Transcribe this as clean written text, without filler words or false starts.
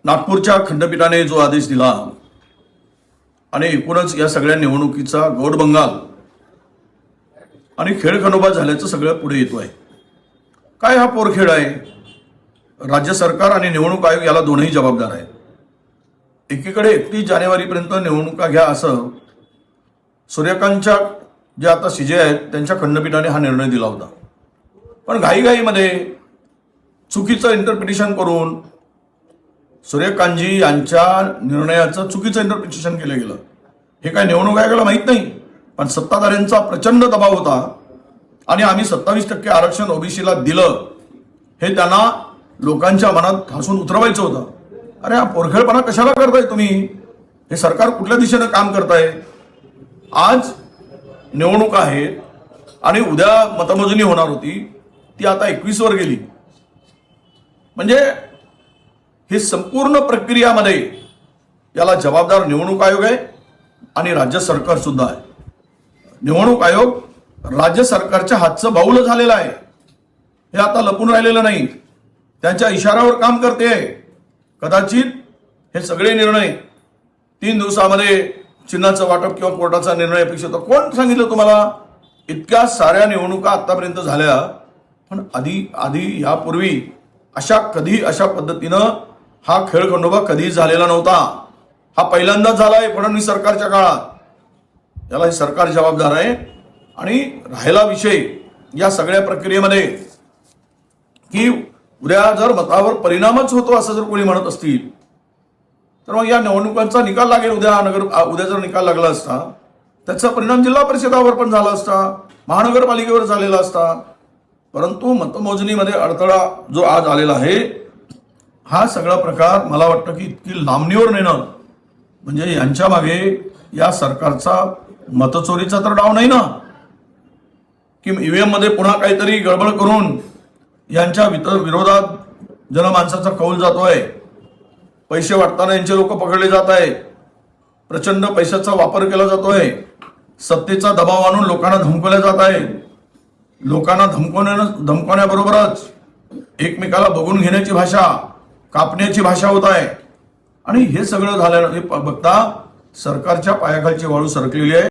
नागपूरच्या खंडपीठाने जो आदेश दिला आणि एकूणच या सगळ्या निवडणुकीचा गौडबंगाल आणि खेळखंडोबा झाल्याचं सगळं पुढे येतो आहे. काय हा पोरखेळ आहे? राज्य सरकार आणि निवडणूक आयोग याला दोनही जबाबदार आहेत. एकीकडे 31 जानेवारीपर्यंत निवडणुका घ्या असं सूर्यकांतच्या जे आता सीजे आहेत त्यांच्या खंडपीठाने हा निर्णय दिला होता. पण घाईघाईमध्ये चुकीचं इंटरप्रिटेशन करून सूर्यकांतजी यांच्या निर्णयाचं चुकीचं इंटरप्रिटेशन केलं गेलं. हे काय निवडणूक आयोगाला माहीत नाही, पण सत्ताधाऱ्यांचा प्रचंड दबाव होता आणि आम्ही 27% आरक्षण ओबीसीला दिलं हे त्यांना लोकांच्या मनात ठासून उतरवायचं होतं. अरे हा पोरखेळपणा कशाला करताय तुम्ही? हे सरकार कुठल्या दिशेनं काम करताय? आज निवडणुका आहेत आणि उद्या मतमोजणी होणार होती, ती आता 21 वर गेली. म्हणजे ही संपूर्ण प्रक्रियामध्ये याला जबाबदार निवडणूक आयोग आहे आणि राज्य सरकार सुद्धा आहे. निवडणूक आयोग राज्य सरकारच्या हातचं बाऊल झालेलं आहे. हे आता लपून राहिलेलं नाही, त्यांच्या इशाऱ्यावर काम करते. कदाचित हे सगळे निर्णय 3 दिवसामध्ये चिन्हाचं वाटप किंवा कोर्टाचा निर्णय अपेक्षित होता. कोण सांगितलं तुम्हाला? इतक्या साऱ्या निवडणुका आतापर्यंत झाल्या, पण आधी यापूर्वी अशा पद्धतीनं हा खेळखंडोबा कधीच झालेला नव्हता. हा पहिल्यांदाच झालाय फडणवीस सरकारच्या काळात. याला हे सरकार जबाबदार आहे. आणि राहिला विषय या सगळ्या प्रक्रियेमध्ये की उद्या जर मतावर परिणामच होतो असं जर कोणी म्हणत असतील तर मग या निवडणुकांचा निकाल लागेल. उद्या जर निकाल लागला असता त्याचा परिणाम जिल्हा परिषदावर पण झाला असता, महानगरपालिकेवर झालेला असता. परंतु मतमोजणीमध्ये अडथळा जो आज आलेला आहे, हा सगळा प्रकार मला वाटतं की इतकी लांबणीवर नेणं म्हणजे यांच्या मागे या सरकारचा मतचोरीचा तर डाव नाही ना, की ईव्हीएम मध्ये पुन्हा काहीतरी गडबड करून यांच्या विरोधात जनमानसाचा कौल जातोय. पैसे वाटताना यांचे लोक पकडले जात आहेत. प्रचंड पैशाचा वापर केला जातोय. सत्तेचा दबाव आणून लोकांना धमकवले जात आहे. लोकांना धमकवण्याबरोबरच एकमेकाला बघून घेण्याची भाषा, कापण्याची भाषा होत आहे. आणि हे सगळं झाल्यानं हे बघता सरकारच्या पायाखालची वाळू सरकलेली आहे.